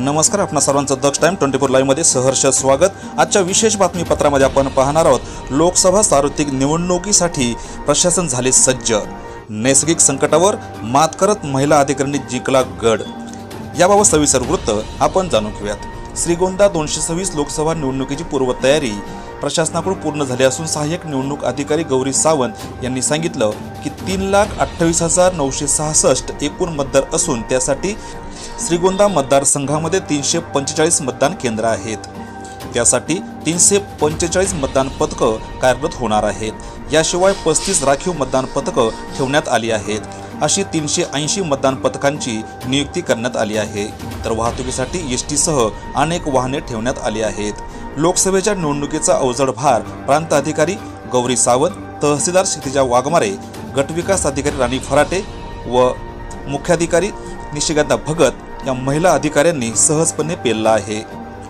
नमस्कार, आपणा सर्वांचं दक्ष टाइम 24 लाईव्ह मध्ये सहर्ष स्वागत। आजच्या विशेष बातमीपत्रामध्ये आपण पाहणार आहोत लोकसभा सार्वत्रिक निवडणुकीसाठी प्रशासन झाले सज्ज, नैसर्गिक संकटावर मात करत महिला अधिकाऱ्यांनी जिंकला गड। याबाबत सविस्तर वृत्त आपण जाणून घेऊयात। श्रीगोंदा 226 लोकसभा निवडणुकीची पूर्वतयारी प्रशासनाकडून पूर्ण झाली असून सहाय्यक निवडणूक अधिकारी गौरी सावंत यांनी सांगितलं की 3,28,966 एकूण मतदार असून त्यासाठी श्रीगोंदा मतदारसंघामध्ये 345 मतदान केंद्र आहेत। त्यासाठी 345 मतदान पथकं कार्यरत होणार आहेत। याशिवाय 35 राखीव मतदान पथकं ठेवण्यात आली आहेत। अशी 380 मतदान पथकांची नियुक्ती करण्यात आली आहे। तर वाहतुकीसाठी एसटीसह अनेक वाहने ठेवण्यात आली आहेत। लोकसभेच्या निवडणुकीचा अवजड भार प्रांत अधिकारी गौरी सावंत, तहसीलदार क्षितिजा वाघमारे, गटविकास अधिकारी राणी फराटे व मुख्याधिकारी निशिकांत भगत या महिला अधिकाऱ्यांनी सहजपणे पेलला आहे।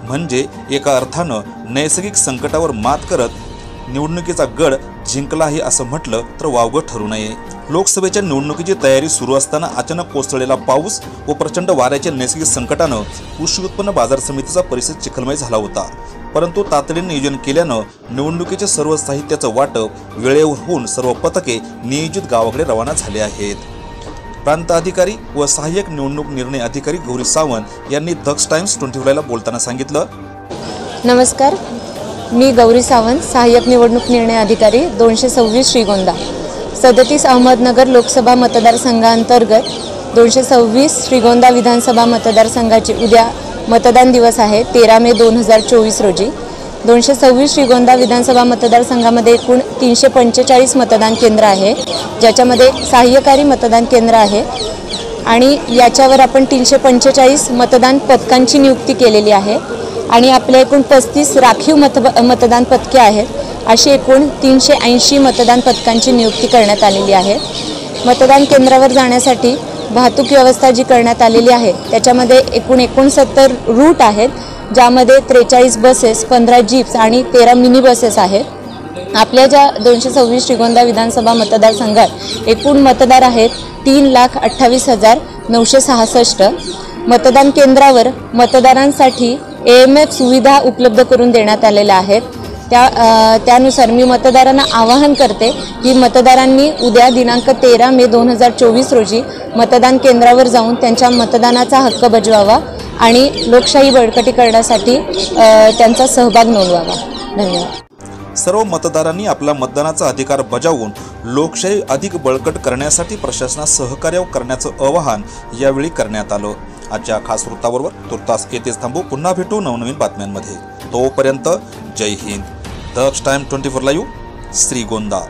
म्हणजे एका अर्थानं नैसर्गिक संकटावर मात करत निवडणुकीचा गड जिंकला आहे असं म्हटलं तर वावगं ठरू नये। लोकसभेच्या निवडणुकीची तयारी सुरू असताना अचानक कोसळलेला पाऊस व प्रचंड वाऱ्याच्या नैसर्गिक संकटानं कृषी उत्पन्न बाजार समितीचा परिसर चिखलमय झाला होता। परंतु तातडीने नियोजन केल्यानं निवडणुकीच्या सर्व साहित्याचं वाटप वेळेवर होऊन सर्व पथके नियोजित गावाकडे रवाना झाले आहेत। प्रांत अधिकारी व सहाय्यक निवडणूक निर्णय अधिकारी गौरी सावंत यांनी दक्ष टाइम्स 24 ला बोलताना सांगितलं, नमस्कार, मी गौरी सावंत, सहाय्यक निवडणूक निर्णय अधिकारी 226 श्रीगोंदा। 37 अहमदनगर लोकसभा मतदारसंघांतर्गत 226 श्रीगोंदा विधानसभा मतदारसंघाची उद्या मतदान दिवस आहे 13 मे 2024 रोजी। 226 श्रीगोंदा विधानसभा मतदारसंघामध्ये एकूण 345 मतदान केंद्र आहे, ज्याच्यामध्ये सहाय्यकारी मतदान केंद्र आहे आणि याच्यावर आपण 345 मतदान पथकांची नियुक्ती केलेली आहे आणि आपल्या एकूण 35 राखीव मतदान पथके आहेत। अशी एकूण 380 मतदान पथकांची नियुक्ती करण्यात आलेली आहे। मतदान केंद्रावर जाण्यासाठी वाहतूक व्यवस्था जी करण्यात आलेली आहे त्याच्यामध्ये एकूण 69 रूट आहेत, ज्यामध्ये 43 बसेस, 15 जीप्स आणि 13 मिनी बसेस आहेत। आपल्या ज्या 226 श्रीगोंदा विधानसभा मतदारसंघात एकूण मतदार आहेत 3,28,966। मतदान केंद्रावर मतदारांसाठी AMF सुविधा उपलब्ध करून देण्यात आलेल्या आहेत। त्यानुसार मी मतदारांना आवाहन करते की मतदारांनी उद्या दिनांक 13 मे 2024 रोजी मतदान केंद्रावर जाऊन त्यांच्या मतदानाचा हक्क बजवावा आणि लोकशाही बळकटी करण्यासाठी त्यांचा सहभाग नोंदवावा। धन्यवाद। सर्व मतदारांनी आपला मतदानाचा अधिकार बजावून लोकशाही अधिक बळकट करण्यासाठी प्रशासनास सहकार्य करण्याचं आवाहन यावेळी करण्यात आलं। आजच्या खास वृत्ताबरोबर तुर्तास येथेच थांबू, पुन्हा भेटू नवनवीन बातम्यांमध्ये। तोपर्यंत जय हिंद। दक्ष टाइम 24 लाईव्ह, श्रीगोंदा।